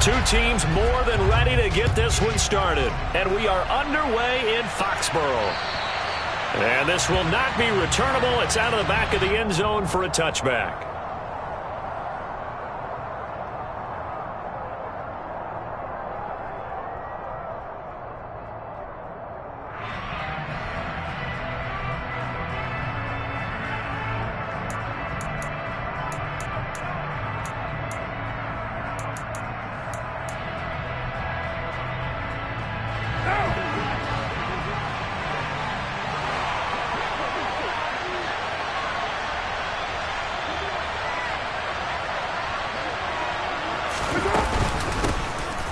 Two teams more than ready to get this one started. And we are underway in Foxborough. And this will not be returnable. It's out of the back of the end zone for a touchback.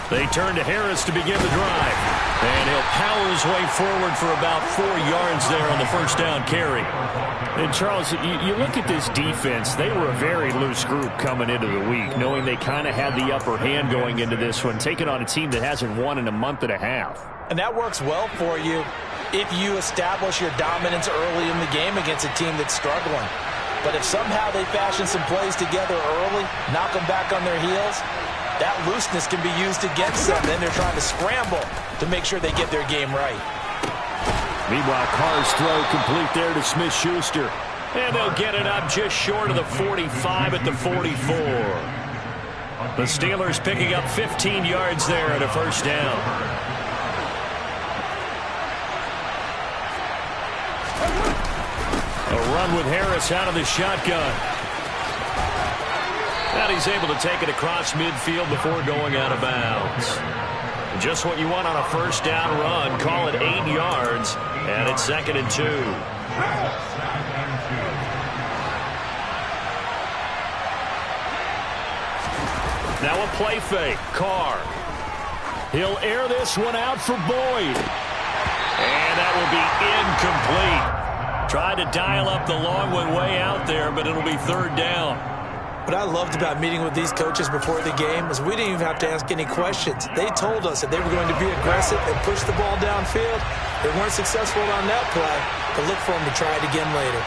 They turn to Harris to begin the drive. And he'll power his way forward for about 4 yards there on the first down carry. And, Charles, you look at this defense. They were a very loose group coming into the week, knowing they kind of had the upper hand going into this one, taking on a team that hasn't won in a month and a half. And that works well for you if you establish your dominance early in the game against a team that's struggling. But if somehow they fashion some plays together early, knock them back on their heels, that looseness can be used against them. Then they're trying to scramble to make sure they get their game right. Meanwhile, Carr's throw complete there to Smith-Schuster. And they'll get it up just short of the 45 at the 44. The Steelers picking up 15 yards there at a first down. A run with Harris out of the shotgun. And he's able to take it across midfield before going out of bounds. Just what you want on a first down run. Call it 8 yards, and it's 2nd and 2. Now a play fake. Carr. He'll air this one out for Boyd. And that will be incomplete. Tried to dial up the long one way out there, but it'll be 3rd down. What I loved about meeting with these coaches before the game is we didn't even have to ask any questions. They told us that they were going to be aggressive and push the ball downfield. They weren't successful on that play, but look for them to try it again later.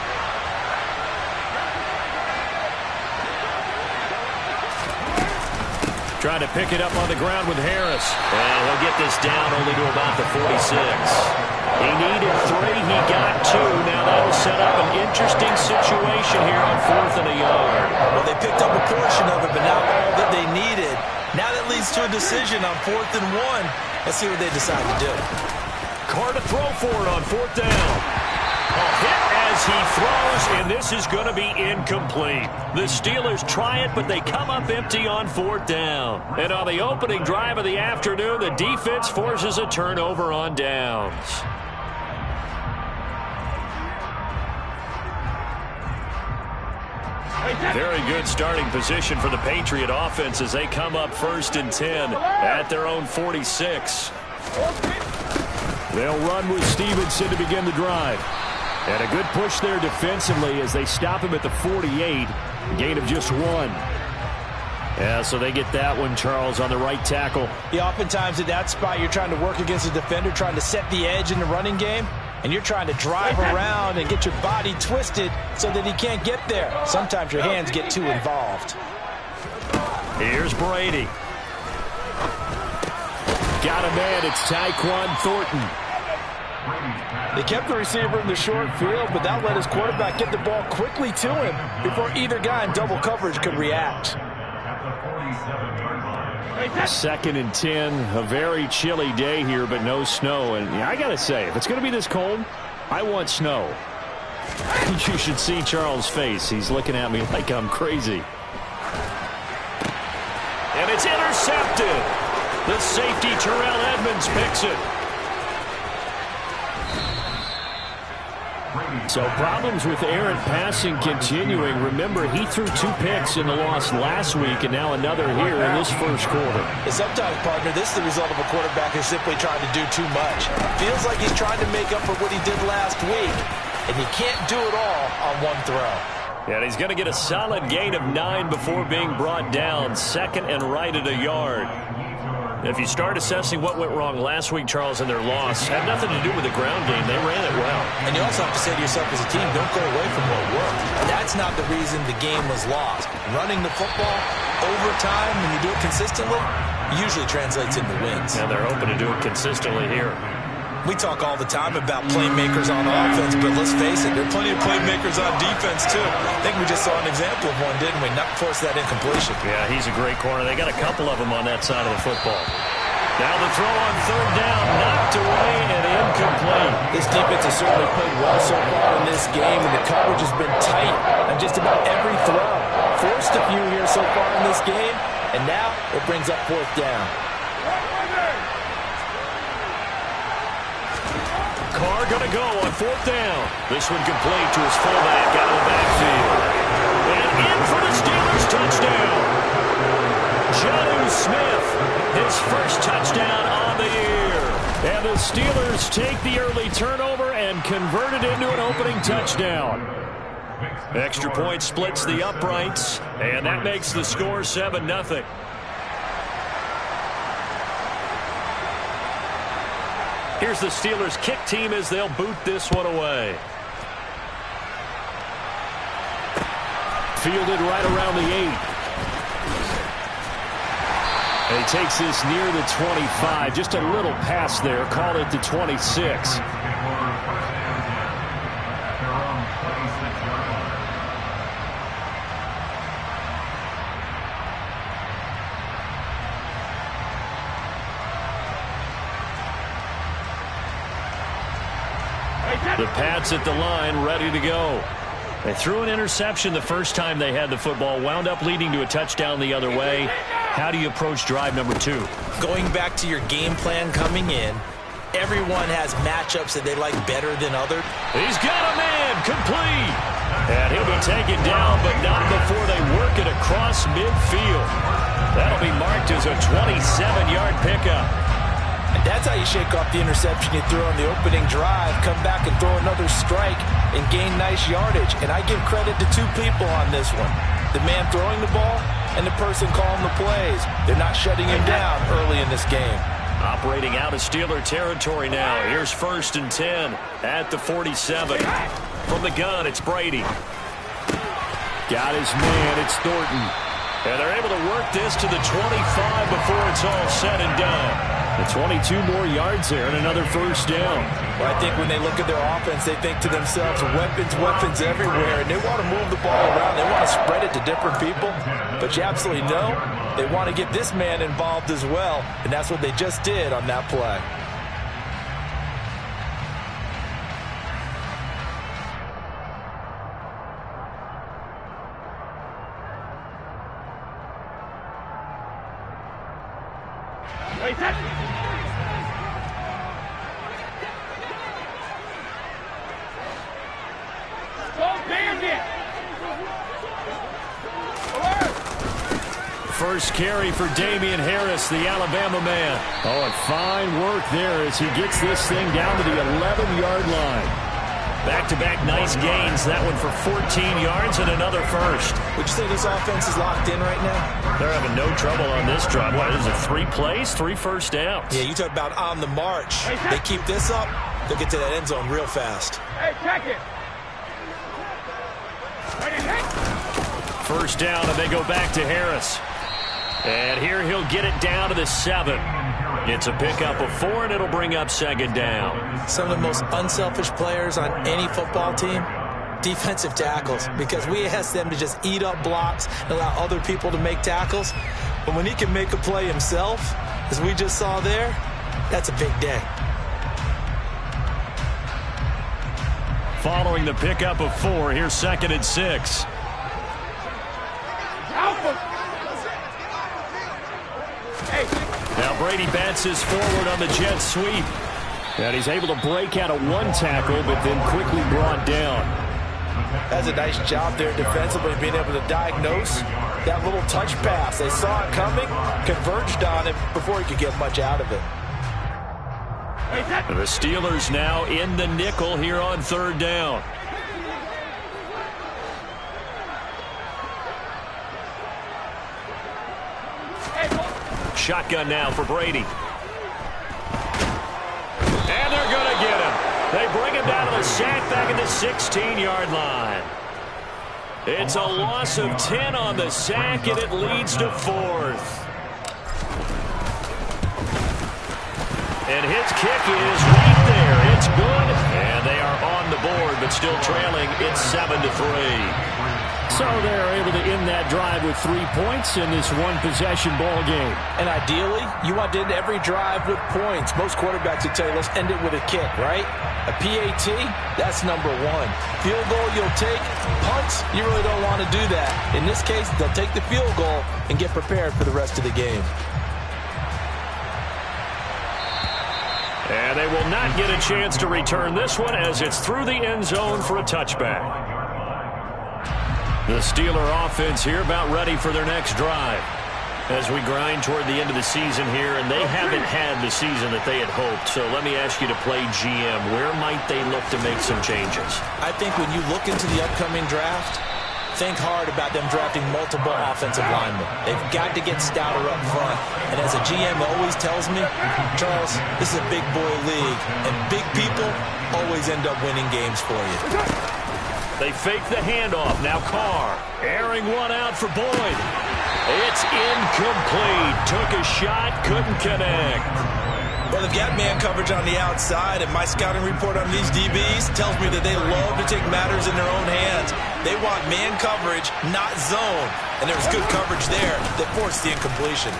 Trying to pick it up on the ground with Harris. And he'll get this down only to about the 46. He needed 3. He got 2. Now that'll set up an interesting situation here on 4th and a yard. Well, they picked up a portion of it, but not all that they needed. Now that leads to a decision on 4th and 1. Let's see what they decide to do. Carr to throw for it on 4th down. A hit as he throws, and this is going to be incomplete. The Steelers try it, but they come up empty on 4th down. And on the opening drive of the afternoon, the defense forces a turnover on downs. Very good starting position for the Patriot offense as they come up 1st and 10 at their own 46. They'll run with Stevenson to begin the drive. And a good push there defensively as they stop him at the 48. Gain of just 1. Yeah, so they get that one, Charles, on the right tackle. Yeah, oftentimes at that spot, you're trying to work against a defender, trying to set the edge in the running game. And you're trying to drive around and get your body twisted so that he can't get there. Sometimes your hands get too involved. Here's Brady. Got a man. It's Tyquan Thornton. They kept the receiver in the short field, but that let his quarterback get the ball quickly to him before either guy in double coverage could react. 2nd and 10, a very chilly day here, but no snow. And I got to say, if it's going to be this cold, I want snow. You should see Charles' face. He's looking at me like I'm crazy. And it's intercepted. The safety, Terrell Edmonds, picks it. So problems with errant passing continuing. Remember, he threw 2 picks in the loss last week and now another here in this first quarter. And sometimes, partner, this is the result of a quarterback who's simply trying to do too much. Feels like he's trying to make up for what he did last week, and he can't do it all on one throw. And he's going to get a solid gain of 9 before being brought down. 2nd and right at a yard. If you start assessing what went wrong last week, Charles, in their loss, had nothing to do with the ground game. They ran it well. And you also have to say to yourself as a team, don't go away from what worked. That's not the reason the game was lost. Running the football over time, when you do it consistently, usually translates into wins. And they're hoping to do it consistently here. We talk all the time about playmakers on offense, but let's face it, there are plenty of playmakers on defense, too. I think we just saw an example of one, didn't we? Not force that incompletion. Yeah, he's a great corner. They got a couple of them on that side of the football. Now the throw on third down, knocked away and incomplete. This defense has certainly played well so far in this game, and the coverage has been tight on just about every throw. Forced a few here so far in this game, and now it brings up fourth down. Carr going to go on fourth down. This one complete to his fullback out of the backfield. And in for the Steelers touchdown. Jonnu Smith, his first touchdown on the year. And the Steelers take the early turnover and convert it into an opening touchdown. Extra point splits the uprights, and that makes the score 7-0. Here's the Steelers kick team as they'll boot this one away. Fielded right around the 8. And he takes this near the 25. Just a little pass there. Call it the 26. The Pats at the line, ready to go. They threw an interception the first time they had the football, wound up leading to a touchdown the other way. How do you approach drive number 2? Going back to your game plan coming in, everyone has matchups that they like better than others. He's got a man, complete. And he'll be taken down, but not before they work it across midfield. That'll be marked as a 27-yard pickup. And that's how you shake off the interception you threw on the opening drive, come back and throw another strike and gain nice yardage. And I give credit to two people on this one. The man throwing the ball and the person calling the plays. They're not shutting him down early in this game. Operating out of Steeler territory now. Here's 1st and 10 at the 47. From the gun, it's Brady. Got his man, it's Thornton. And they're able to work this to the 25 before it's all said and done. The 22 more yards there and another first down. Well, I think when they look at their offense, they think to themselves, weapons everywhere, and they want to move the ball around. They want to spread it to different people. But you absolutely know they want to get this man involved as well, and that's what they just did on that play. First carry for Damian Harris, the Alabama man. Oh, and fine work there as he gets this thing down to the 11-yard line. Back-to-back nice gains. That one for 14 yards and another first. Would you say this offense is locked in right now? They're having no trouble on this drive. What is it, 3 plays, 3 first downs? Yeah, you talk about on the march. They keep this up, they'll get to that end zone real fast. Hey, check it. First down, and they go back to Harris. And here he'll get it down to the 7. It's a pickup of 4, and it'll bring up 2nd down. Some of the most unselfish players on any football team, defensive tackles, because we ask them to just eat up blocks and allow other people to make tackles. But when he can make a play himself, as we just saw there, that's a big day. Following the pickup of 4, here's 2nd and 6. Now Brady bounces forward on the jet sweep. And he's able to break out of 1 tackle, but then quickly brought down. That's a nice job there defensively, being able to diagnose that little touch pass. They saw it coming, converged on it before he could get much out of it. The Steelers now in the nickel here on 3rd down. Shotgun now for Brady. And they're going to get him. They bring him down to the sack back at the 16-yard line. It's a loss of 10 on the sack, and it leads to 4th. his kick is right there. It's good, and they are on the board, but still trailing. It's 7-3. So they're able to end that drive with 3 points in this one-possession ball game. And ideally, you want to end every drive with points. Most quarterbacks would tell you, let's end it with a kick, right? A PAT, that's number one. Field goal, you'll take. Punts, you really don't want to do that. In this case, they'll take the field goal and get prepared for the rest of the game. And they will not get a chance to return this one as it's through the end zone for a touchback. The Steeler offense here about ready for their next drive as we grind toward the end of the season here, and they haven't had the season that they had hoped. So let me ask you to play GM. Where might they look to make some changes? I think when you look into the upcoming draft, think hard about them drafting multiple offensive linemen. They've got to get stouter up front. And as a GM always tells me, Charles, this is a big boy league, and big people always end up winning games for you. They fake the handoff. Now Carr airing one out for Boyd. It's incomplete. Took a shot, couldn't connect. Well, they've got man coverage on the outside, and my scouting report on these DBs tells me that they love to take matters in their own hands. They want man coverage, not zone. And there was good coverage there that forced the incompletion.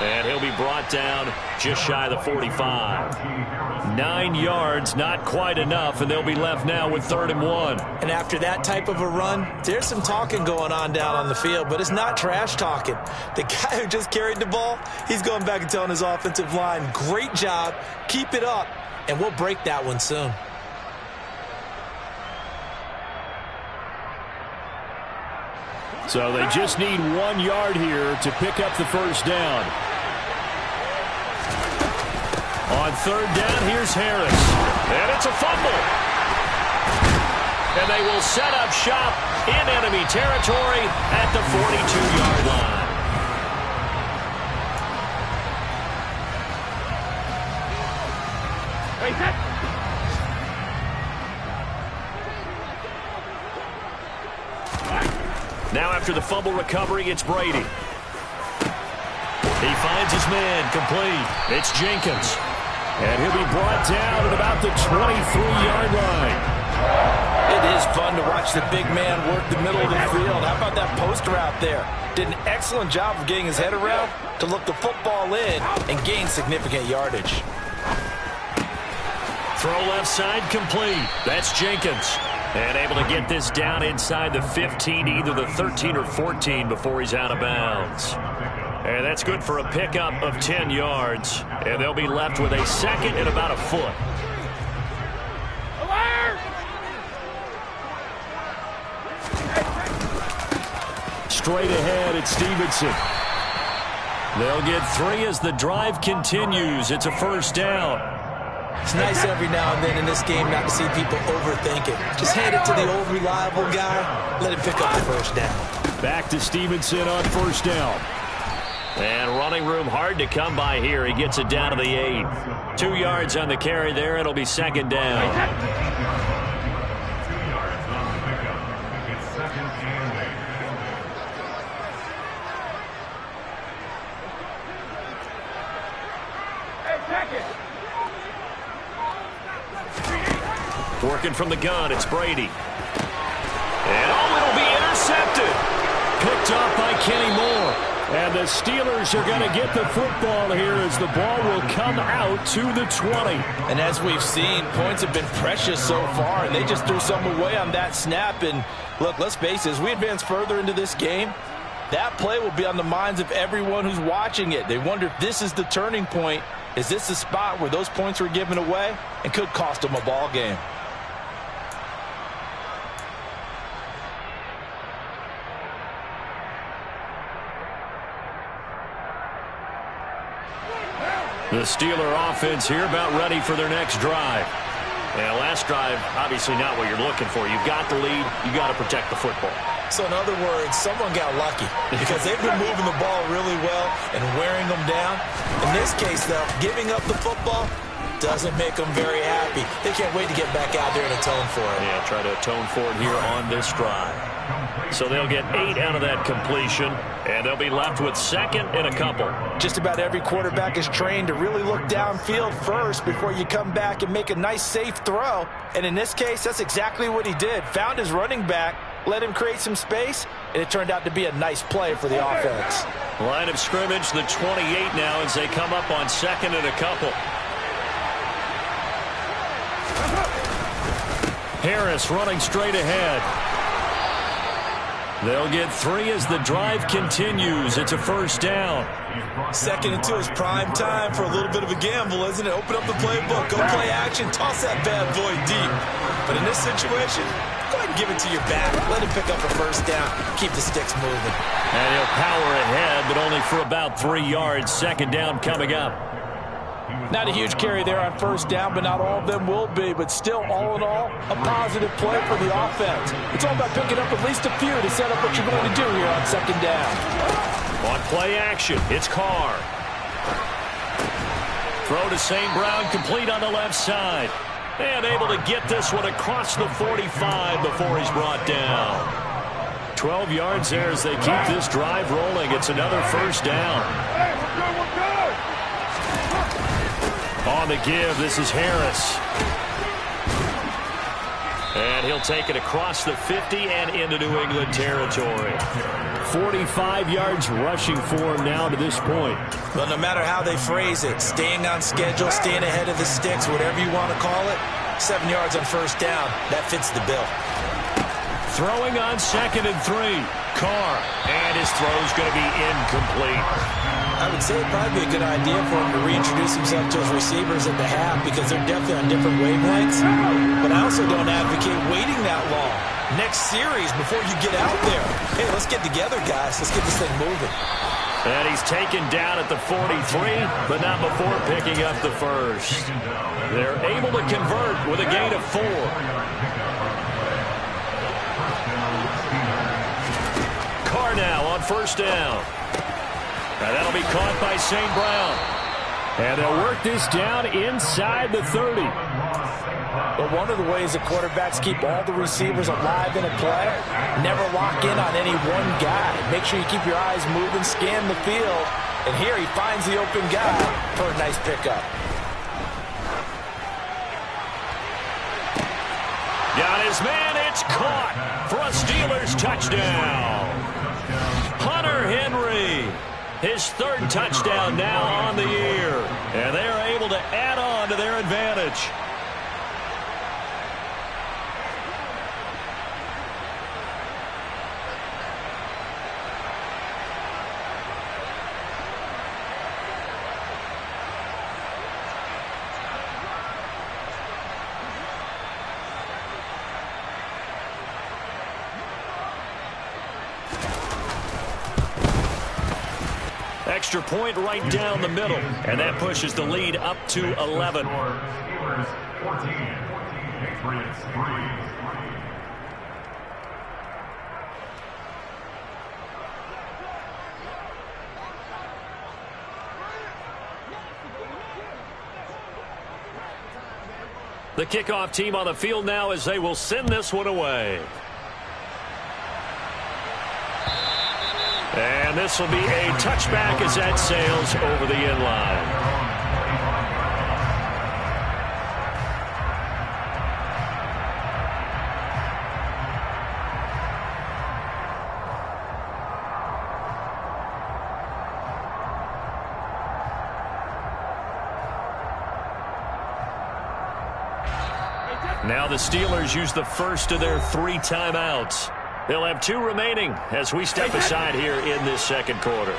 And he'll be brought down just shy of the 45. 9 yards, not quite enough, and they'll be left now with 3rd and 1. And after that type of a run, there's some talking going on down on the field, but it's not trash talking. The guy who just carried the ball, he's going back and telling his offensive line, great job, keep it up, and we'll break that one soon. So they just need 1 yard here to pick up the first down. On 3rd down, here's Harris. And it's a fumble. And they will set up shop in enemy territory at the 42-yard line. Now after the fumble recovery, it's Brady. He finds his man, complete. It's Jenkins. And he'll be brought down at about the 23-yard line. It is fun to watch the big man work the middle of the field. How about that post route there? Did an excellent job of getting his head around to look the football in and gain significant yardage. Throw left side, complete. That's Jenkins. And able to get this down inside the 15, either the 13 or 14 before he's out of bounds. And that's good for a pickup of 10 yards. And they'll be left with a 2nd and about a foot. Straight ahead, it's Stevenson. They'll get 3 as the drive continues. It's a first down. It's nice every now and then in this game not to see people overthink it. Just hand it to the old reliable guy. Let him pick up the first down. Back to Stevenson on 1st down. And running room hard to come by here. He gets it down to the 8. 2 yards on the carry there. It'll be 2nd down. Working from the gun, it's Brady. And it'll be intercepted. Picked off by Kenny Moore. And the Steelers are going to get the football here as the ball will come out to the 20. And as we've seen, points have been precious so far, and they just threw some away on that snap. And look, let's face it, as we advance further into this game, that play will be on the minds of everyone who's watching it. They wonder if this is the turning point. Is this the spot where those points were given away and could cost them a ball game? The Steeler offense here about ready for their next drive. And last drive, obviously not what you're looking for. You've got the lead. You've got to protect the football. So in other words, someone got lucky because they've been moving the ball really well and wearing them down. In this case, though, giving up the football doesn't make them very happy. They can't wait to get back out there and atone for it. Yeah, try to atone for it here on this drive. So they'll get 8 out of that completion, and they'll be left with second and a couple. Just about every quarterback is trained to really look downfield first before you come back and make a nice, safe throw. And in this case, that's exactly what he did. Found his running back, let him create some space, and it turned out to be a nice play for the offense. Line of scrimmage, the 28 now as they come up on second and a couple. Harris running straight ahead. They'll get 3 as the drive continues. It's a first down. Second and 2 is prime time for a little bit of a gamble, isn't it? Open up the playbook, go play action, toss that bad boy deep. But in this situation, go ahead and give it to your back. Let him pick up a first down. Keep the sticks moving. And he'll power ahead, but only for about 3 yards. Second down coming up. Not a huge carry there on first down, but not all of them will be. But still, all in all, a positive play for the offense. It's all about picking up at least a few to set up what you're going to do here on second down. On play action, it's Carr. Throw to St. Brown, complete on the left side. And able to get this one across the 45 before he's brought down. 12 yards there as they keep this drive rolling. It's another first down. On the give, this is Harris. And he'll take it across the 50 and into New England territory. 45 yards rushing for him now to this point. Well, no matter how they phrase it, staying on schedule, staying ahead of the sticks, whatever you want to call it, 7 yards on first down, that fits the bill. Throwing on second and 3. Carr, and his throw's going to be incomplete. I would say it'd probably be a good idea for him to reintroduce himself to his receivers at the half because they're definitely on different wavelengths. But I also don't advocate waiting that long. Next series before you get out there. Hey, let's get together, guys. Let's get this thing moving. And he's taken down at the 43, but not before picking up the first. They're able to convert with a gain of 4. Carr now on first down. And that'll be caught by St. Brown. And they'll work this down inside the 30. But one of the ways that quarterbacks keep all the receivers alive in a play, never lock in on any one guy. Make sure you keep your eyes moving, scan the field. And here he finds the open guy for a nice pickup. Got his man, it's caught for a Steelers touchdown. Hunter Henry. His third touchdown now on the year. And they are able to add on to their advantage. Extra point right down the middle, and that pushes the lead up to 11. The kickoff team on the field now as they will send this one away. And this will be a touchback as that sails over the end line. Now the Steelers use the first of their 3 timeouts. They'll have 2 remaining as we step aside here in this second quarter.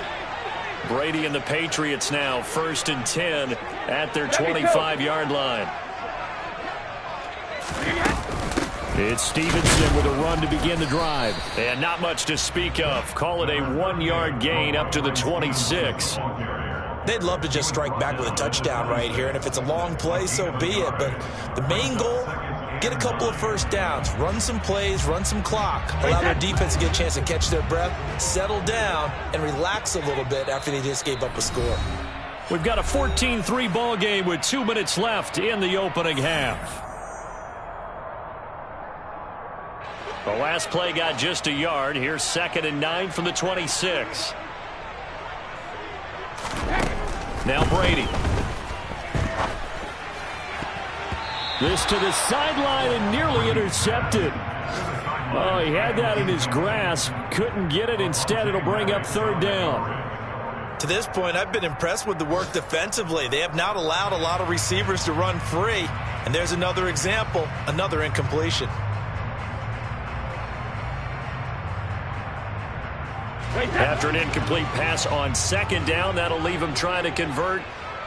Brady and the Patriots now 1st and 10 at their 25-yard line. It's Stevenson with a run to begin the drive. And not much to speak of. Call it a 1-yard gain up to the 26. They'd love to just strike back with a touchdown right here, and if it's a long play, so be it. But the main goal, get a couple of first downs, run some plays, run some clock, allow their defense to get a chance to catch their breath, settle down, and relax a little bit after they just gave up a score. We've got a 14-3 ball game with 2 minutes left in the opening half. The last play got just a yard. Here's 2nd and 9 from the 26. Now Brady. This to the sideline and nearly intercepted. Oh, he had that in his grasp. Couldn't get it. Instead, it'll bring up 3rd down. To this point, I've been impressed with the work defensively. They have not allowed a lot of receivers to run free. And there's another example, another incompletion. After an incomplete pass on 2nd down, that'll leave him trying to convert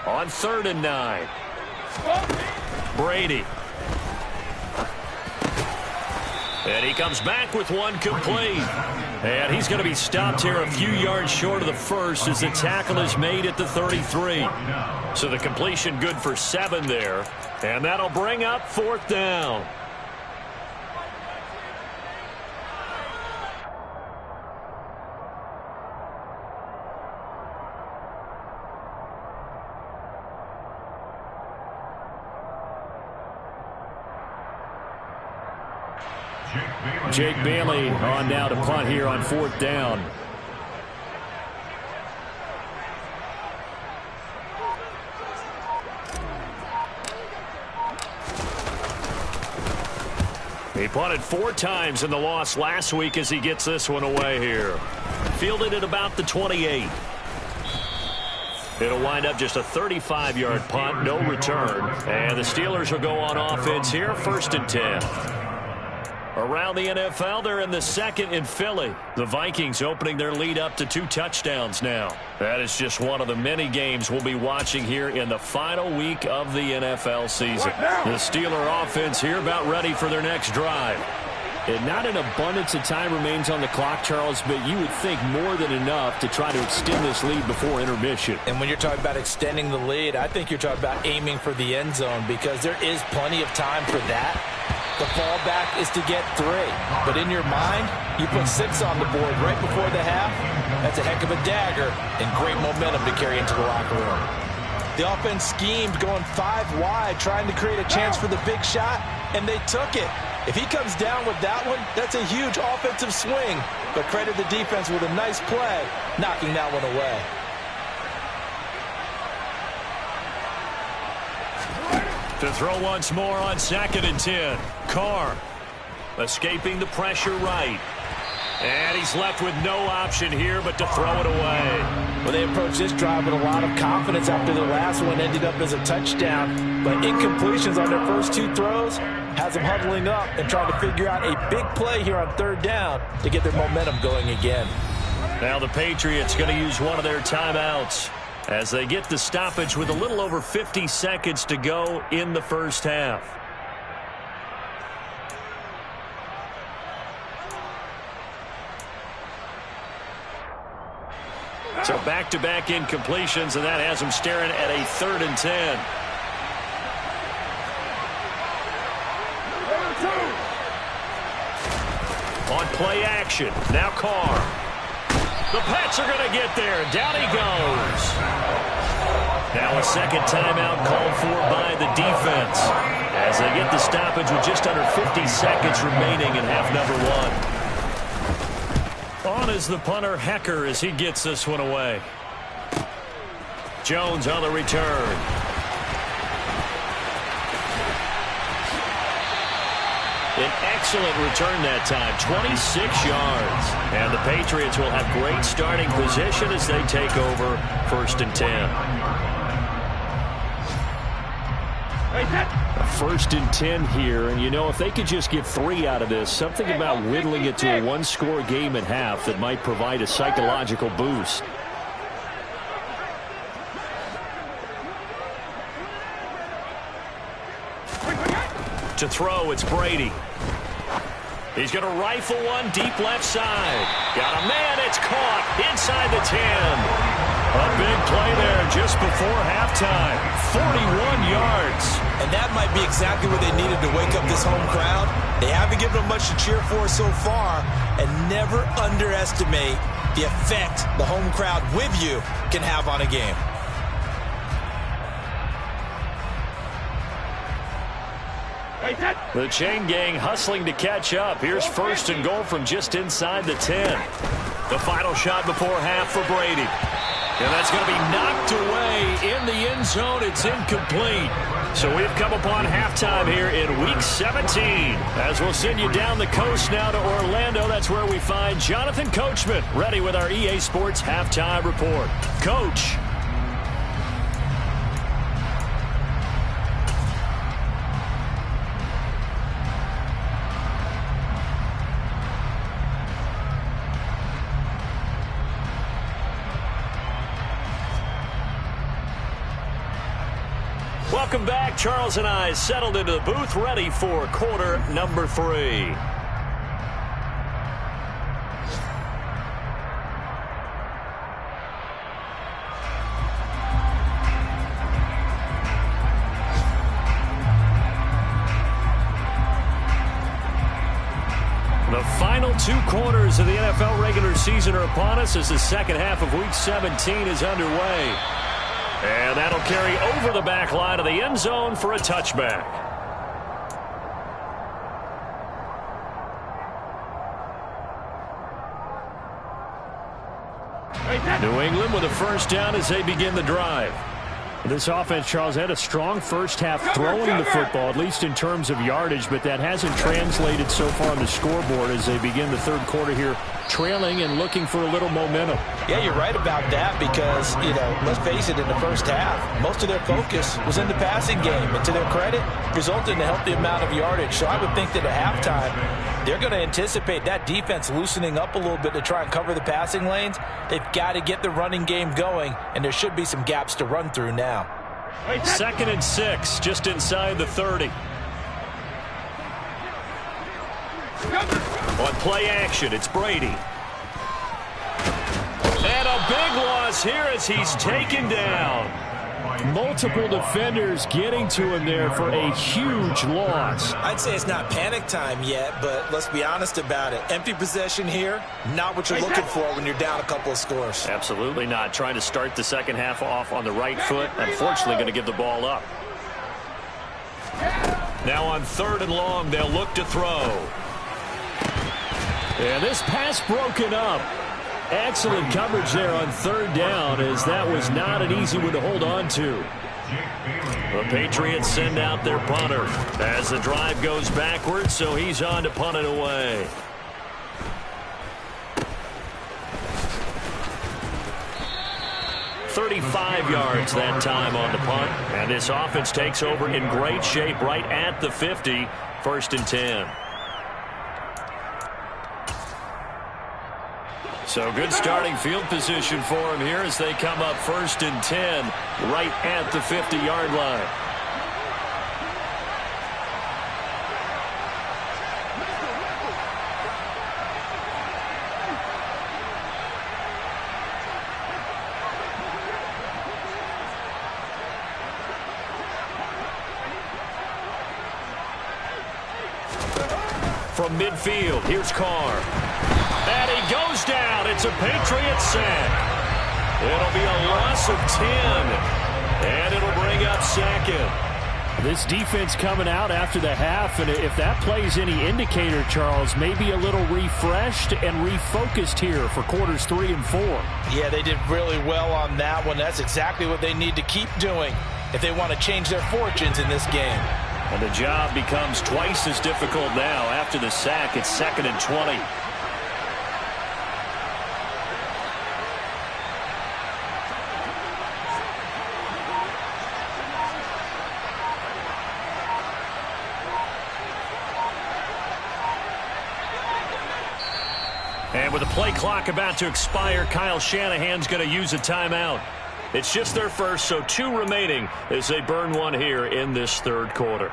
on 3rd and 9. Brady. And he comes back with one complete. And he's going to be stopped here a few yards short of the first as the tackle is made at the 33. So the completion good for 7 there. And that'll bring up 4th down. Jake Bailey on now to punt here on 4th down. He punted 4 times in the loss last week as he gets this one away here. Fielded at about the 28. It'll wind up just a 35-yard punt, no return. And the Steelers will go on offense here, 1st and 10. Around the NFL, they're in the 2nd in Philly. The Vikings opening their lead up to 2 touchdowns now. That is just one of the many games we'll be watching here in the final week of the NFL season. The Steeler offense here about ready for their next drive. And not an abundance of time remains on the clock, Charles, but you would think more than enough to try to extend this lead before intermission. And when you're talking about extending the lead, I think you're talking about aiming for the end zone because there is plenty of time for that. The fallback is to get 3. But in your mind, you put 6 on the board right before the half. That's a heck of a dagger and great momentum to carry into the locker room. The offense schemed going 5 wide, trying to create a chance for the big shot, and they took it. If he comes down with that one, that's a huge offensive swing. But credit the defense with a nice play, knocking that one away. To throw once more on 2nd and 10. Carr escaping the pressure right. And he's left with no option here but to throw it away. Well, they approached this drive with a lot of confidence after the last one ended up as a touchdown. But incompletions on their first 2 throws has them huddling up and trying to figure out a big play here on 3rd down to get their momentum going again. Now the Patriots going to use one of their timeouts as they get the stoppage with a little over 50 seconds to go in the first half. So back-to-back incompletions, and that has them staring at a 3rd and 10. On play action, now Carr. The Pats are going to get there. Down he goes. Now a 2nd timeout called for by the defense as they get the stoppage with just under 50 seconds remaining in half number 1. On is the punter Hecker as he gets this one away. Jones on the return. An excellent return that time, 26 yards. And the Patriots will have great starting position as they take over 1st and 10. 1st and 10 here, and you know, if they could just get 3 out of this, something about whittling it to a 1-score game at half that might provide a psychological boost. To throw, it's Brady. He's going to rifle one deep left side. Got a man, it's caught inside the 10. A big play there just before halftime. 41 yards. And that might be exactly what they needed to wake up this home crowd. They haven't given them much to cheer for so far. And never underestimate the effect the home crowd with you can have on a game. The chain gang hustling to catch up. Here's first and goal from just inside the 10. The final shot before half for Brady. And that's going to be knocked away in the end zone. It's incomplete. So we've come upon halftime here in Week 17. As we'll send you down the coast now to Orlando, that's where we find Jonathan Coachman ready with our EA Sports Halftime Report. Coach. Welcome back. Charles and I settled into the booth, ready for quarter number 3. The final 2 quarters of the NFL regular season are upon us as the second half of Week 17 is underway. And that'll carry over the back line of the end zone for a touchback. New England with a first down as they begin the drive. This offense, Charles, had a strong first half throwing the football, at least in terms of yardage, but that hasn't translated so far on the scoreboard as they begin the third quarter here, trailing and looking for a little momentum. Yeah, you're right about that because, let's face it, in the first half, most of their focus was in the passing game. And to their credit, resulted in a healthy amount of yardage. So I would think that at halftime, they're going to anticipate that defense loosening up a little bit to try and cover the passing lanes. They've got to get the running game going, and there should be some gaps to run through now. 2nd and 6, just inside the 30. On play action, it's Brady. And a big loss here as he's taken down. Multiple defenders getting to him there for a huge loss. I'd say it's not panic time yet, but let's be honest about it. Empty possession here, not what you're looking for when you're down a couple of scores. Absolutely not. Trying to start the second half off on the right foot. Unfortunately, going to give the ball up. Now on 3rd and long, they'll look to throw. And this pass broken up. Excellent coverage there on 3rd down, as that was not an easy one to hold on to. The Patriots send out their punter as the drive goes backwards, so he's on to punt it away. "35 yards that time on the punt, and this offense takes over in great shape right at the 50, 1st and 10. So good starting field position for him here as they come up 1st and 10 right at the 50-yard line. From midfield, here's Carr. And he goes down. It's a Patriot sack. It'll be a loss of 10. And it'll bring up 2nd. This defense coming out after the half, and if that plays any indicator, Charles, maybe a little refreshed and refocused here for quarters 3 and 4. Yeah, they did really well on that one. That's exactly what they need to keep doing if they want to change their fortunes in this game. And the job becomes twice as difficult now. After the sack, it's 2nd and 20. And with the play clock about to expire, Kyle Shanahan's going to use a timeout. It's just their first, so 2 remaining as they burn one here in this 3rd quarter.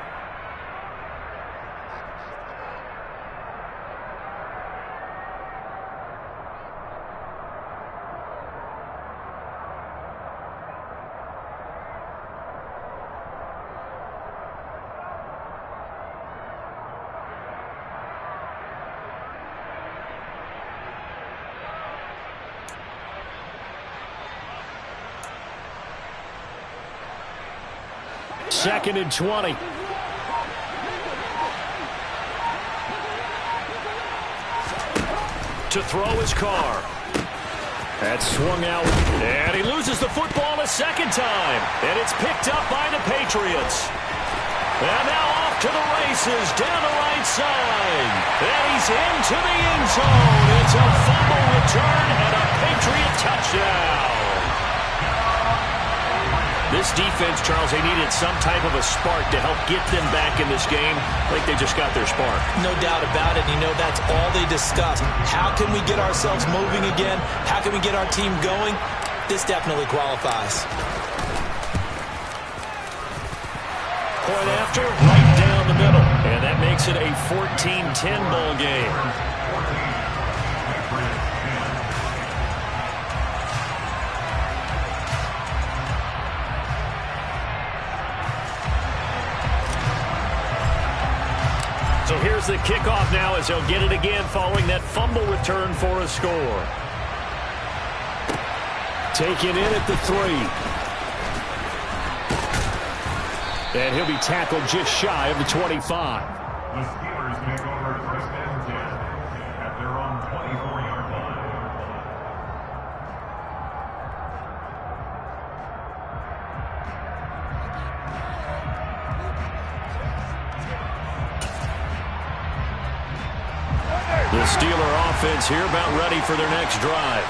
Second and 20. To throw his car. That's swung out. And he loses the football a second time. And it's picked up by the Patriots. And now off to the races down the right side. And he's into the end zone. It's a fumble return and a Patriot touchdown. This defense, Charles, they needed some type of a spark to help get them back in this game. I think they just got their spark. No doubt about it. You know, that's all they discussed. How can we get ourselves moving again? How can we get our team going? This definitely qualifies. Point after, right down the middle. And that makes it a 14-10 ball game. So here's the kickoff now as he'll get it again following that fumble return for a score. Taken in at the 3. And he'll be tackled just shy of the 25. The Steelers take over first and 10 at their own 24-yard line. The Steeler offense here about ready for their next drive.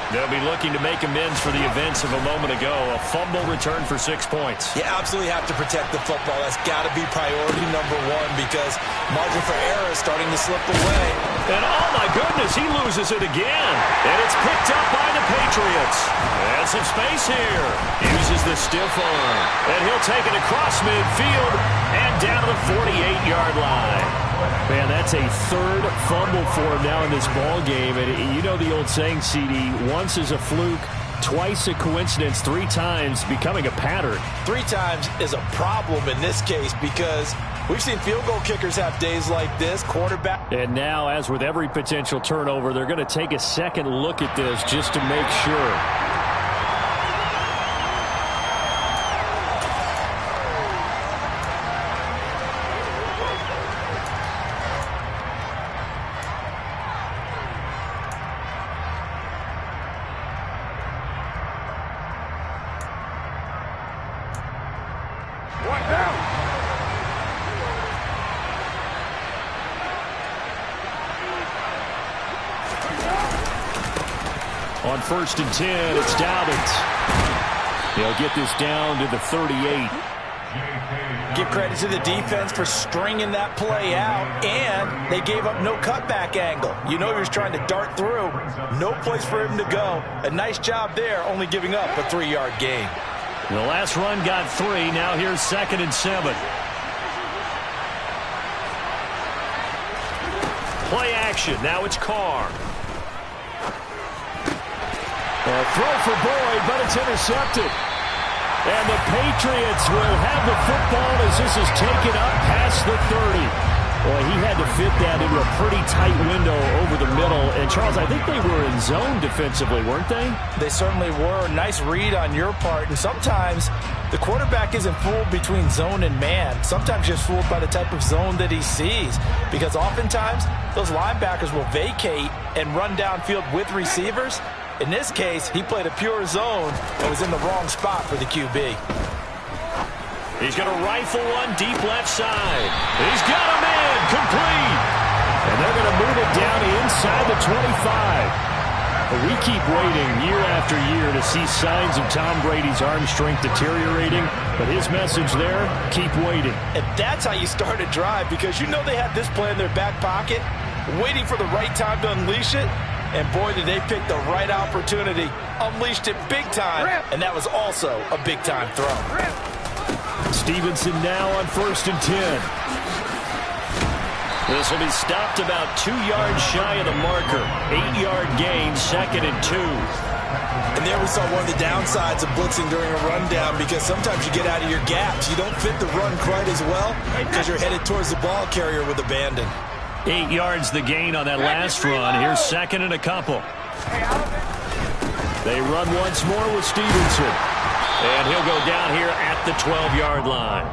They'll be looking to make amends for the events of a moment ago. A fumble return for 6 points. You absolutely have to protect the football. That's got to be priority number one because margin for error is starting to slip away. And oh my goodness, he loses it again. And it's picked up by the Patriots. And some space here. Uses the stiff arm. And he'll take it across midfield and down to the 48-yard line. Man, that's a third fumble for him now in this ball game. And you know the old saying, CD, once is a fluke, twice a coincidence, 3 times becoming a pattern. 3 times is a problem in this case because we've seen field goal kickers have days like this. Quarterback. And now, as with every potential turnover, they're going to take a second look at this just to make sure. On 1st and 10, it's Dobbins. They'll get this down to the 38. Give credit to the defense for stringing that play out, and they gave up no cutback angle. You know he was trying to dart through. No place for him to go. A nice job there, only giving up a 3-yard gain. The last run got 3. Now here's 2nd and 7. Play action. Now it's Carr. A throw for Boyd, but it's intercepted. And the Patriots will have the football as this is taken up past the 30. Well, he had to fit that into a pretty tight window over the middle. And, Charles, I think they were in zone defensively, weren't they? They certainly were. Nice read on your part. And sometimes the quarterback isn't fooled between zone and man. Sometimes just fooled by the type of zone that he sees. Because oftentimes those linebackers will vacate and run downfield with receivers. In this case, he played a pure zone and was in the wrong spot for the QB. He's going to rifle one deep left side. He's got him in, complete. And they're going to move it down inside the 25. But we keep waiting year after year to see signs of Tom Brady's arm strength deteriorating. But his message there, keep waiting. And that's how you start a drive because you know they have this play in their back pocket, waiting for the right time to unleash it. And boy, did they pick the right opportunity. Unleashed it big time, and that was also a big-time throw. Stevenson now on 1st and 10. This will be stopped about 2 yards shy of the marker. 8-yard gain, 2nd and 2. And there we saw one of the downsides of blitzing during a rundown because sometimes you get out of your gaps. You don't fit the run quite as well because you're headed towards the ball carrier with abandon. 8 yards the gain on that last run. Here's 2nd and a couple. They run once more with Stevenson. And he'll go down here at the 12-yard line.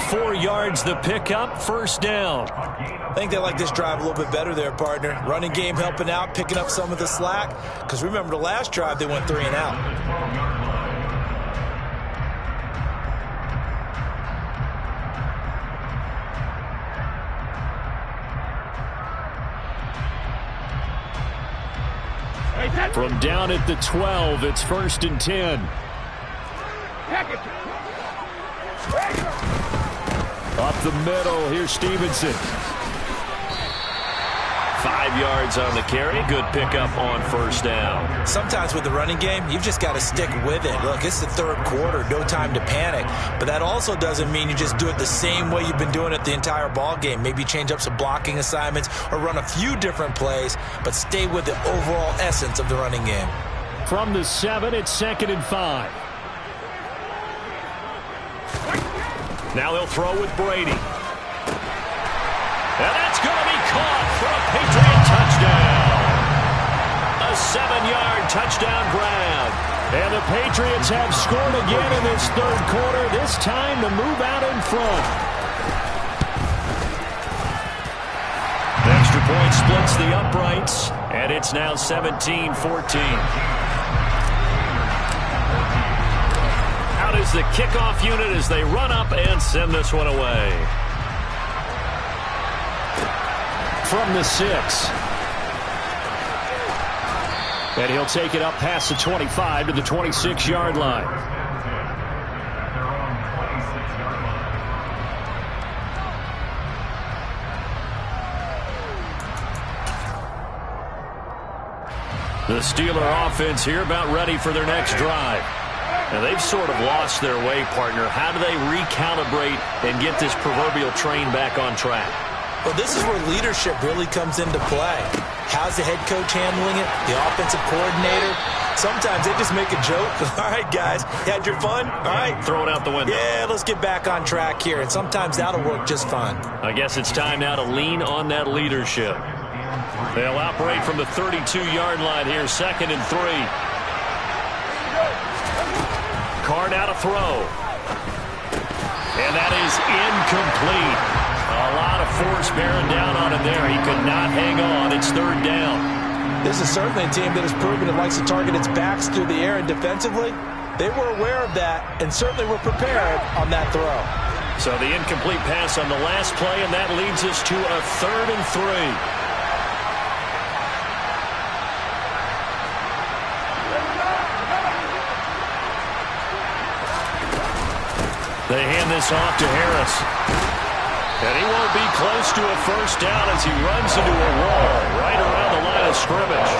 4 yards the pickup, first down. I think they like this drive a little bit better there, partner. Running game helping out, picking up some of the slack. Because remember the last drive, they went 3 and out. From down at the 12, it's 1st and 10. Up the middle, here's Stevenson. 5 yards on the carry. Good pickup on first down. Sometimes with the running game, you've just got to stick with it. Look, it's the 3rd quarter, no time to panic. But that also doesn't mean you just do it the same way you've been doing it the entire ball game. Maybe change up some blocking assignments or run a few different plays, but stay with the overall essence of the running game. From the 7, it's 2nd and 5. Now they'll throw with Brady. And that's going to be caught for a Patriot touchdown. A 7-yard touchdown grab. And the Patriots have scored again in this 3rd quarter, this time to move out in front. The extra point splits the uprights, and it's now 17-14. Out is the kickoff unit as they run up and send this one away. From the 6. And he'll take it up past the 25 to the 26-yard line. The Steeler offense here about ready for their next drive. Now they've sort of lost their way, partner. How do they recalibrate and get this proverbial train back on track? Well, this is where leadership really comes into play. How's the head coach handling it? The offensive coordinator? Sometimes they just make a joke. All right, guys, you had your fun? All right. Throw it out the window. Yeah, let's get back on track here. And sometimes that'll work just fine. I guess it's time now to lean on that leadership. They'll operate from the 32-yard line here, 2nd and 3. Card out a throw. And that is incomplete. A lot of force bearing down on him there. He could not hang on. It's 3rd down. This is certainly a team that has proven it likes to target its backs through the air, and defensively, they were aware of that and certainly were prepared on that throw. So the incomplete pass on the last play, and that leads us to a 3rd and 3. They hand this off to Harris. And he won't be close to a first down as he runs into a wall right around the line of scrimmage.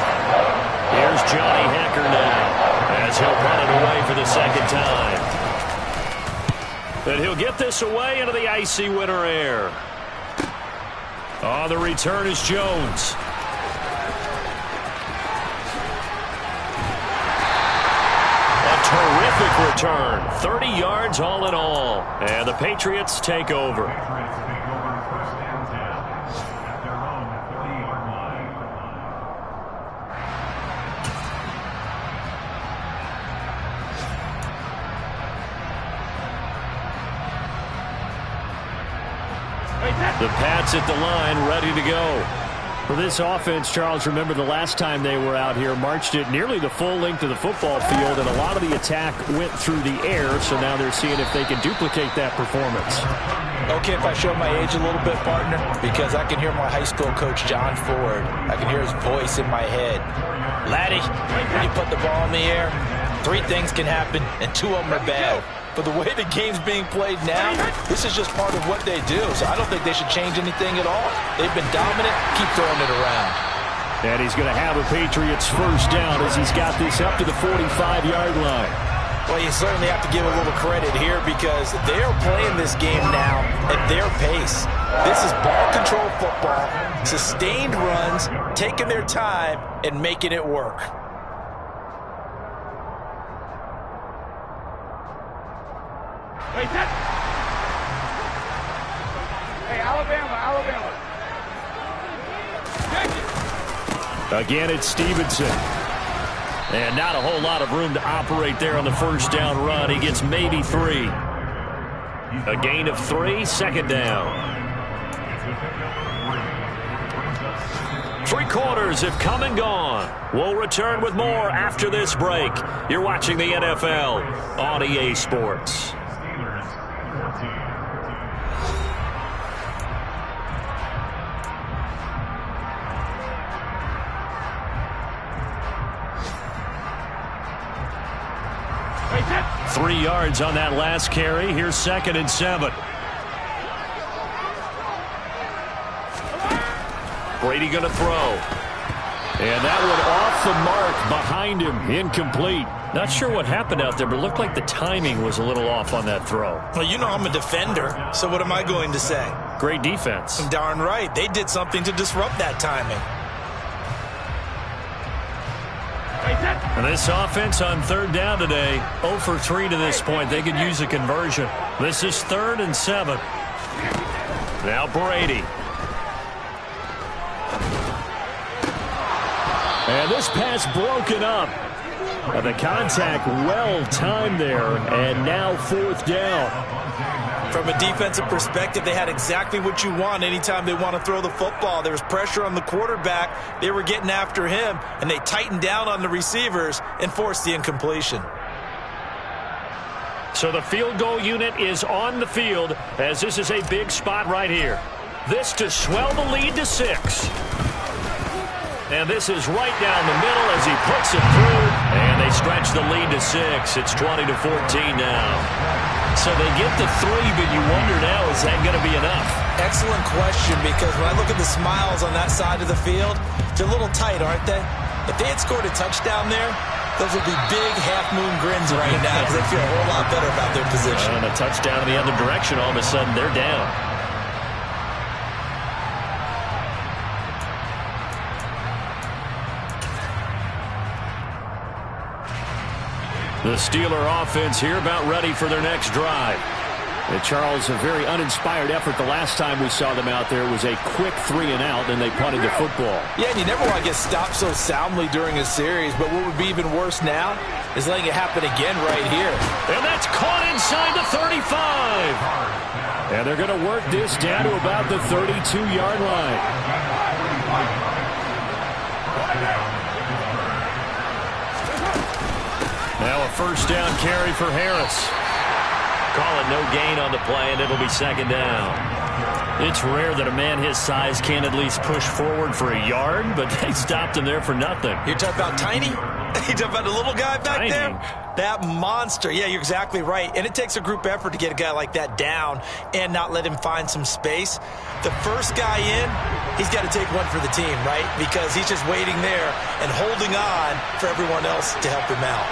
Here's Johnny Hecker now as he'll run it away for the 2nd time. And he'll get this away into the icy winter air. On the return is Jones. Terrific return. 30 yards all in all. And the Patriots take over. The Pats at the line, ready to go. For this offense, Charles, remember the last time they were out here, marched it nearly the full length of the football field, and a lot of the attack went through the air, so now they're seeing if they can duplicate that performance. Okay, if I show my age a little bit, partner, because I can hear my high school coach, John Ford. I can hear his voice in my head. Laddie, when you put the ball in the air, 3 things can happen, and 2 of them are bad. But the way the game's being played now, this is just part of what they do. So I don't think they should change anything at all. They've been dominant. Keep throwing it around. And he's going to have a Patriots first down as he's got this up to the 45-yard line. Well, you certainly have to give a little credit here because they are playing this game now at their pace. This is ball control football, sustained runs, taking their time, and making it work. Hey, Alabama. Again, it's Stevenson. And not a whole lot of room to operate there on the first down run. He gets maybe 3. A gain of 3, second down. 3 quarters have come and gone. We'll return with more after this break. You're watching the NFL on EA Sports. Hey, 3 yards on that last carry. Here's 2nd and 7. Brady going to throw. And that one off the mark behind him. Incomplete. Not sure what happened out there, but it looked like the timing was a little off on that throw. Well, you know I'm a defender, so what am I going to say? Great defense. Darn right. They did something to disrupt that timing. And this offense on 3rd down today, 0 for 3 to this point. They could use a conversion. This is 3rd and 7. Now Brady. And this pass broken up. And the contact well timed there. And now 4th down. From a defensive perspective, they had exactly what you want anytime they want to throw the football. There was pressure on the quarterback. They were getting after him, and they tightened down on the receivers and forced the incompletion. So the field goal unit is on the field as this is a big spot right here. This to swell the lead to 6. And this is right down the middle as he puts it through. And they stretch the lead to 6. It's 20-14 now. So they get the 3, but you wonder now, is that going to be enough? Excellent question, because when I look at the smiles on that side of the field, they're a little tight, aren't they? If they had scored a touchdown there, those would be big half-moon grins right now because they feel a whole lot better about their position. And a touchdown in the other direction, all of a sudden they're down. The Steeler offense here about ready for their next drive. And Charles, a very uninspired effort the last time we saw them out there. It was a quick 3 and out, and they punted the football. Yeah, and you never want to get stopped so soundly during a series, but what would be even worse now is letting it happen again right here. And that's caught inside the 35. And they're going to work this down to about the 32-yard line. Now a 1st down carry for Harris. Call it no gain on the play, and it'll be 2nd down. It's rare that a man his size can at least push forward for a yard, but they stopped him there for nothing. You're talking about Tiny? You're talking about the little guy back there? That monster. Yeah, you're exactly right. And it takes a group effort to get a guy like that down and not let him find some space. The first guy in, he's got to take one for the team, right? Because he's just waiting there and holding on for everyone else to help him out.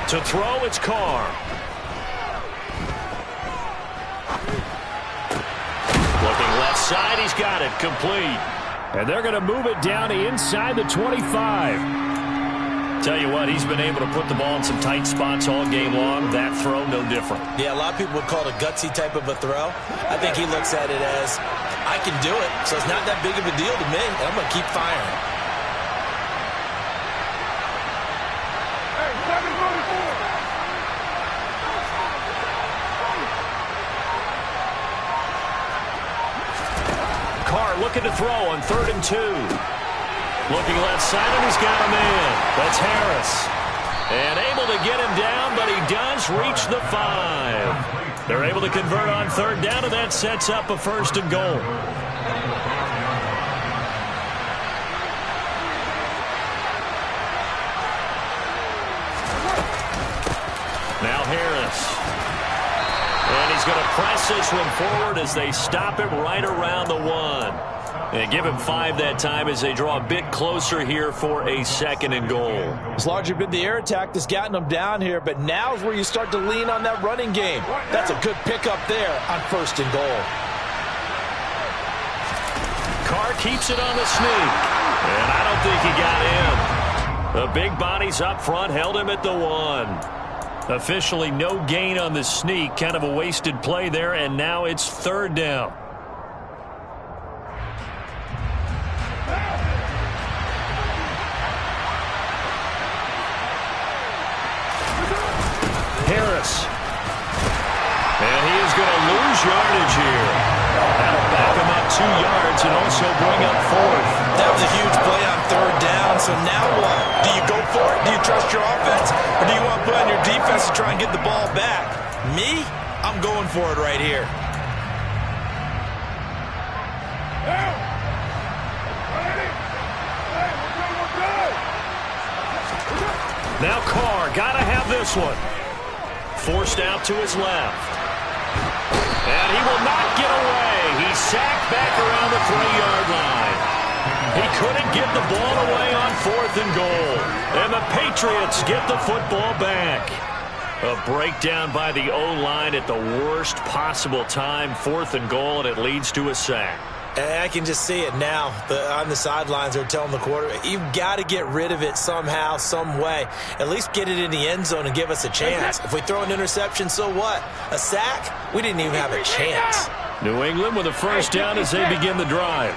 To throw, it's Carr. Looking left side, he's got it, complete. And they're going to move it down to inside the 25. Tell you what, he's been able to put the ball in some tight spots all game long. That throw, no different. Yeah, a lot of people would call it a gutsy type of a throw. I think he looks at it as, I can do it, so it's not that big of a deal to me, and I'm going to keep firing. Looking to throw on 3rd and 2. Looking left side, and he's got a man. That's Harris. And able to get him down, but he does reach the 5. They're able to convert on 3rd down, and that sets up a 1st and goal. Now Harris. And he's going to press this one forward as they stop him right around the 1. And give him 5 that time as they draw a bit closer here for a 2nd and goal. It's largely been the air attack that's gotten them down here, but now's where you start to lean on that running game. That's a good pickup there on 1st and goal. Carr keeps it on the sneak. And I don't think he got him. The big bodies up front held him at the 1. Officially no gain on the sneak. Kind of a wasted play there, and now it's 3rd down. yards and also bring up fourth. That was a huge play on third down, so now what? Do you go for it? Do you trust your offense? Or do you want to put on your defense to try and get the ball back? Me? I'm going for it right here. Now Carr, gotta have this one. Forced out to his left. And he will not get away. He's sacked back around the 3-yard line. He couldn't get the ball away on 4th and goal. And the Patriots get the football back. A breakdown by the O-line at the worst possible time. 4th and goal, and it leads to a sack. And I can just see it now. On the sidelines, they're telling the quarterback, you've got to get rid of it somehow, some way. At least get it in the end zone and give us a chance. If we throw an interception, so what? A sack? We didn't even have a chance. New England with a first down as they begin the drive.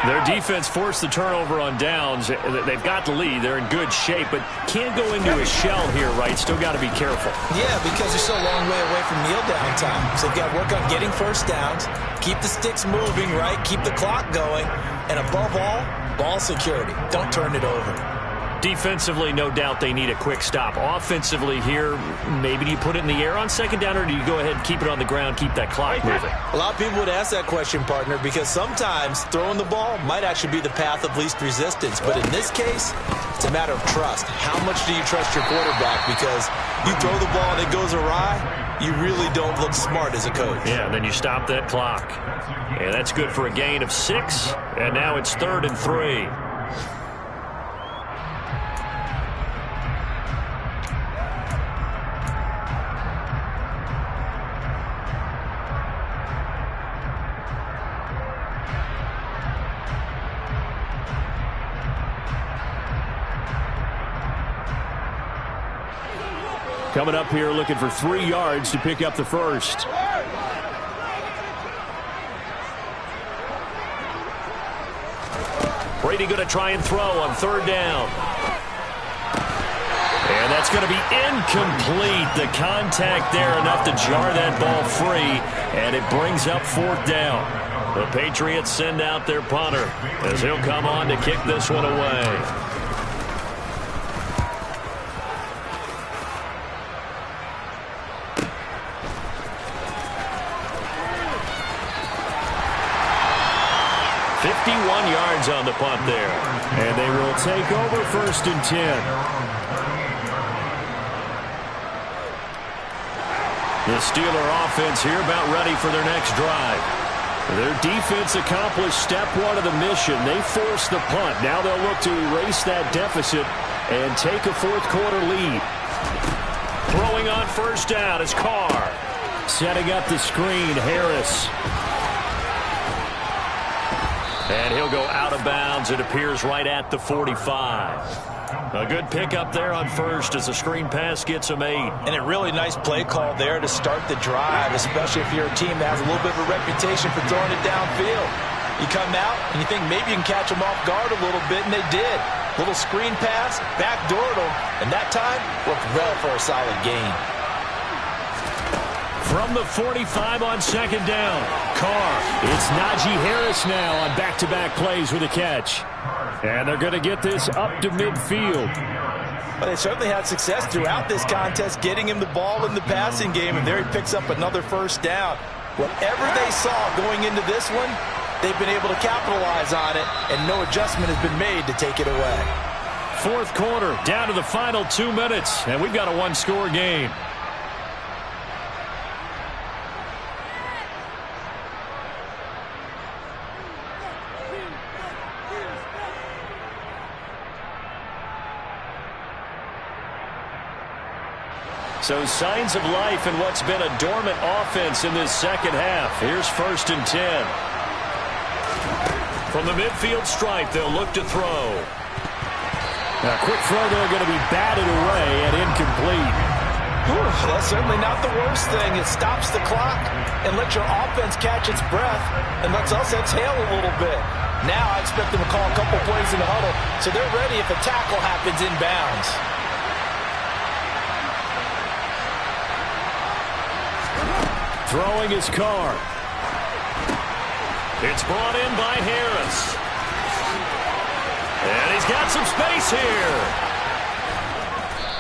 Their defense forced the turnover on downs. They've got the lead. They're in good shape, but can't go into a shell here, right? Still got to be careful. Yeah, because they're so a long way away from kneel down time. So they've got to work on getting first downs, keep the sticks moving, right? Keep the clock going. And above all, ball security. Don't turn it over. Defensively, no doubt they need a quick stop. Offensively here, maybe do you put it in the air on second down, or do you go ahead and keep it on the ground, keep that clock moving? A lot of people would ask that question, partner, because sometimes throwing the ball might actually be the path of least resistance. But in this case, it's a matter of trust. How much do you trust your quarterback? Because you throw the ball and it goes awry, you really don't look smart as a coach. Yeah, then you stop that clock. And that's good for a gain of 6. And now it's 3rd and 3. Coming up here looking for 3 yards to pick up the first. Brady going to try and throw on 3rd down. And that's going to be incomplete. The contact there enough to jar that ball free, and it brings up 4th down. The Patriots send out their punter as he'll come on to kick this one away. Yards on the punt there. And they will take over 1st and 10. The Steeler offense here about ready for their next drive. Their defense accomplished step 1 of the mission. They forced the punt. Now they'll look to erase that deficit and take a 4th quarter lead. Throwing on 1st down is Carr. Setting up the screen, Harris. And he'll go out of bounds. It appears right at the 45. A good pickup there on 1st as the screen pass gets him 8. And a really nice play call there to start the drive, especially if you're a team that has a little bit of a reputation for throwing it downfield. You come out and you think maybe you can catch them off guard a little bit, and they did. Little screen pass, backdoored them, and that time worked well for a solid gain. From the 45 on 2nd down, Carr. It's Najee Harris now on back-to-back plays with a catch. And they're going to get this up to midfield. But they certainly had success throughout this contest, getting him the ball in the passing game, and there he picks up another 1st down. Whatever they saw going into this one, they've been able to capitalize on it, and no adjustment has been made to take it away. 4th quarter, down to the final 2 minutes, and we've got a 1-score game. So signs of life in what's been a dormant offense in this second half. Here's 1st and 10. From the midfield stripe, they'll look to throw. Now, a quick throw there going to be batted away and incomplete. That's certainly not the worst thing. It stops the clock and lets your offense catch its breath and lets us exhale a little bit. Now I expect them to call a couple plays in the huddle so they're ready if a tackle happens inbounds. Throwing his Carr. It's brought in by Harris. And he's got some space here.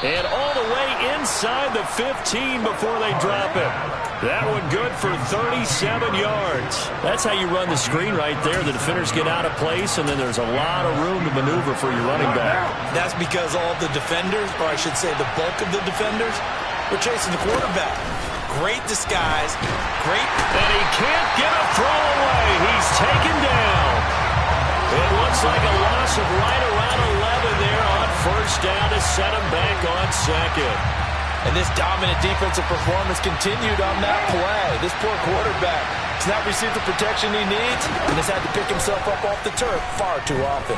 And all the way inside the 15 before they drop it. That one good for 37 yards. That's how you run the screen right there. The defenders get out of place, and then there's a lot of room to maneuver for your running back. That's because all the defenders, or I should say the bulk of the defenders, were chasing the quarterback. Great disguise. Great. And he can't get a throw away. He's taken down. It looks like a loss of right around 11 there on first down to set him back on second. And this dominant defensive performance continued on that play. This poor quarterback has not received the protection he needs and has had to pick himself up off the turf far too often.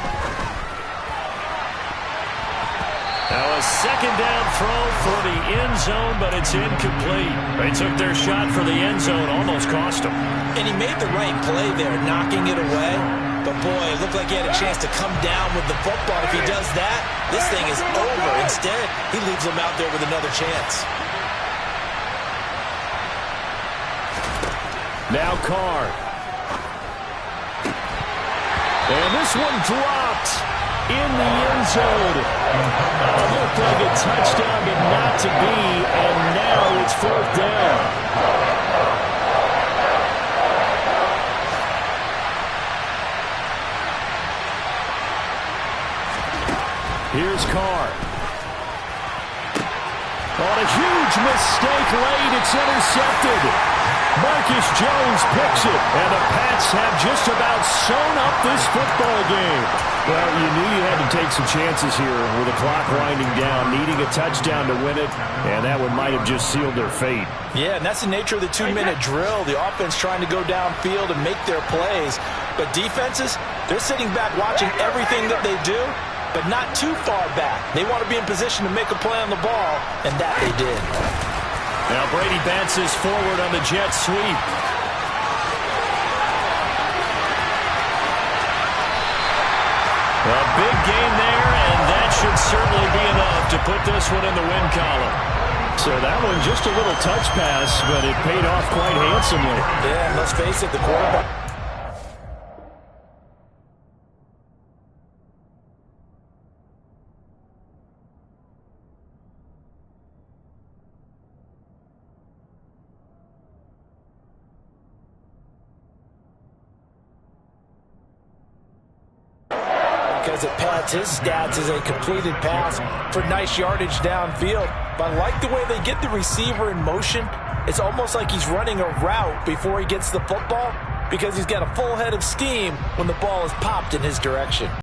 Now a second down throw for the end zone, but it's incomplete. They took their shot for the end zone, almost cost him. And he made the right play there, knocking it away. But boy, it looked like he had a chance to come down with the football. If he does that, this thing is over. Instead, he leaves him out there with another chance. Now Carr. And this one dropped in the end zone. It looked like a touchdown, but not to be. And now it's fourth down. Here's Carr. On a huge mistake late, it's intercepted. Marcus Jones picks it, and the Pats have just about sewn up this football game. Well, you knew you had to take some chances here with the clock winding down, needing a touchdown to win it, and that one might have just sealed their fate. Yeah, and that's the nature of the 2-minute drill. The offense trying to go downfield and make their plays. But defenses, they're sitting back watching everything that they do, but not too far back. They want to be in position to make a play on the ball, and that they did. Now Brady bounces forward on the jet sweep. A big gain there, and that should certainly be enough to put this one in the win column. So that one just a little touch pass, but it paid off quite handsomely. Yeah, and let's face it, the quarterback. Because it pads his stats as a completed pass for nice yardage downfield. But I like the way they get the receiver in motion. It's almost like he's running a route before he gets the football because he's got a full head of steam when the ball is popped in his direction.